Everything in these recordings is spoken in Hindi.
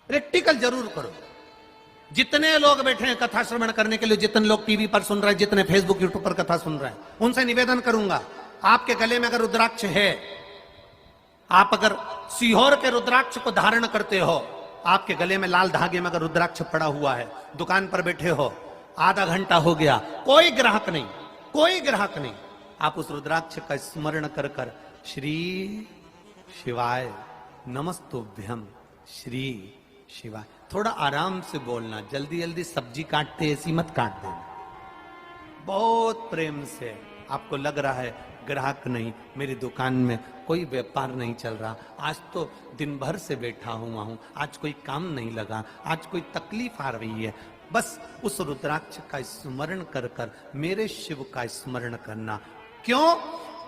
प्रैक्टिकल जरूर करो। जितने लोग बैठे हैं कथा श्रवण करने के लिए, जितने लोग टीवी पर सुन रहे हैं, जितने फेसबुक यूट्यूब पर कथा सुन रहे हैं, उनसे निवेदन करूंगा, आपके गले में अगर रुद्राक्ष है, आप अगर सीहोर के रुद्राक्ष को धारण करते हो, आपके गले में लाल धागे में अगर रुद्राक्ष पड़ा हुआ है, दुकान पर बैठे हो, आधा घंटा हो गया, कोई ग्राहक नहीं, कोई ग्राहक नहीं, आप उस रुद्राक्ष का स्मरण कर कर श्री शिवाय नमस्तुभ्यम श्री शिवाय, थोड़ा आराम से बोलना, जल्दी जल्दी सब्जी काटते ऐसी मत काट देना, बहुत प्रेम से। आपको लग रहा है ग्राहक नहीं, मेरी दुकान में कोई व्यापार नहीं चल रहा, आज तो दिन भर से बैठा हुआ हूं, आज कोई काम नहीं लगा, आज कोई तकलीफ आ रही है, बस उस रुद्राक्ष का स्मरण कर कर मेरे शिव का स्मरण करना। क्यों?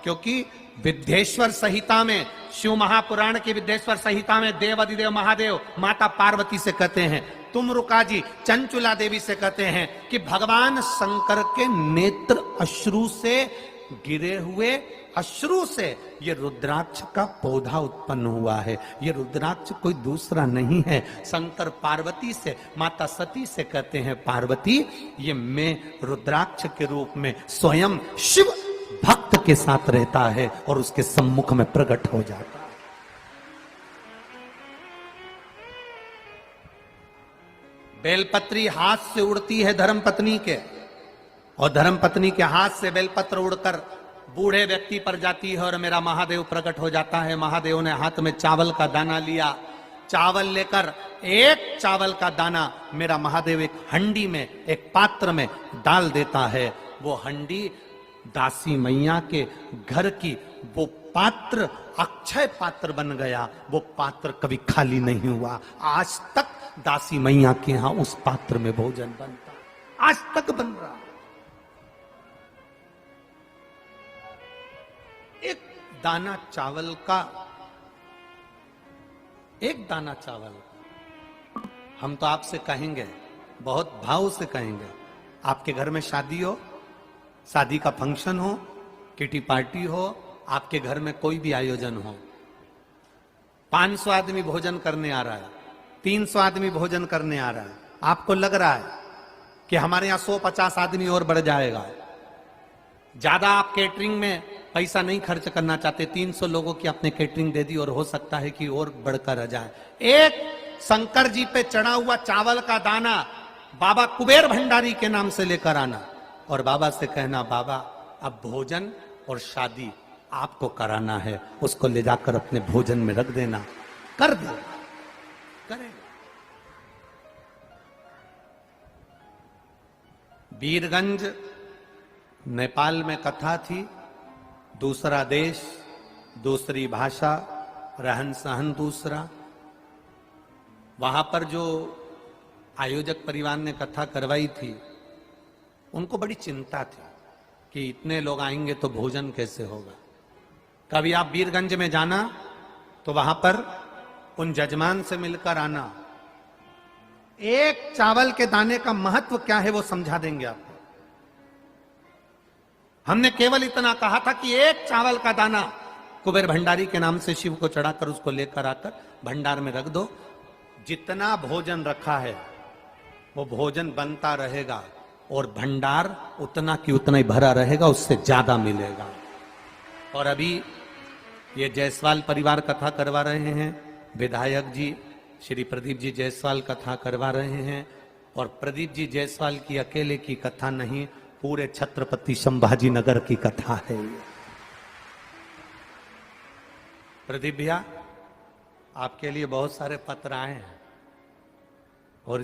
क्योंकि विद्येश्वर संहिता में, शिव महापुराण की विद्येश्वर संहिता में देव अधिदेव महादेव माता पार्वती से कहते हैं, तुम रुका जी चंचुला देवी से कहते हैं कि भगवान शंकर के नेत्र अश्रु से गिरे हुए, अश्रु से ये रुद्राक्ष का पौधा उत्पन्न हुआ है। ये रुद्राक्ष कोई दूसरा नहीं है, शंकर पार्वती से, माता सती से कहते हैं, पार्वती ये मैं रुद्राक्ष के रूप में स्वयं शिव भक्त के साथ रहता है और उसके सम्मुख में प्रकट हो जाता है। बेलपत्री हाथ से उड़ती है धर्मपत्नी के, और धर्मपत्नी के हाथ से बेलपत्र उड़कर बूढ़े व्यक्ति पर जाती है और मेरा महादेव प्रकट हो जाता है। महादेव ने हाथ में चावल का दाना लिया, चावल लेकर एक चावल का दाना मेरा महादेव एक हंडी में, एक पात्र में डाल देता है। वो हंडी दासी मैया के घर की, वो पात्र अक्षय पात्र बन गया, वो पात्र कभी खाली नहीं हुआ। आज तक दासी मैया के यहां उस पात्र में भोजन बनता, आज तक बन रहा। एक दाना चावल का, एक दाना चावल, हम तो आपसे कहेंगे, बहुत भाव से कहेंगे, आपके घर में शादी हो, शादी का फंक्शन हो, किटी पार्टी हो, आपके घर में कोई भी आयोजन हो, 500 आदमी भोजन करने आ रहा है, 300 आदमी भोजन करने आ रहा है, आपको लग रहा है कि हमारे यहां 150 आदमी और बढ़ जाएगा, ज्यादा आप केटरिंग में पैसा नहीं खर्च करना चाहते, 300 लोगों की आपने केटरिंग दे दी और हो सकता है कि और बढ़कर आ जाए। एक शंकर जी पे चढ़ा हुआ चावल का दाना बाबा कुबेर भंडारी के नाम से लेकर आना और बाबा से कहना, बाबा अब भोजन और शादी आपको कराना है, उसको ले जाकर अपने भोजन में रख देना, कर दे, करें। वीरगंज नेपाल में कथा थी, दूसरा देश, दूसरी भाषा, रहन सहन दूसरा। वहां पर जो आयोजक परिवार ने कथा करवाई थी, उनको बड़ी चिंता थी कि इतने लोग आएंगे तो भोजन कैसे होगा। कभी आप वीरगंज में जाना तो वहां पर उन जजमान से मिलकर आना, एक चावल के दाने का महत्व क्या है वो समझा देंगे आपको। हमने केवल इतना कहा था कि एक चावल का दाना कुबेर भंडारी के नाम से शिव को चढ़ाकर उसको लेकर आकर भंडार में रख दो, जितना भोजन रखा है वो भोजन बनता रहेगा और भंडार उतना की उतना ही भरा रहेगा, उससे ज्यादा मिलेगा। और अभी ये जायसवाल परिवार कथा करवा रहे हैं, विधायक जी श्री प्रदीप जी जायसवाल कथा करवा रहे हैं, और प्रदीप जी जायसवाल की अकेले की कथा नहीं, पूरे छत्रपति संभाजी नगर की कथा है। प्रदीप भैया, आपके लिए बहुत सारे पत्र आए हैं और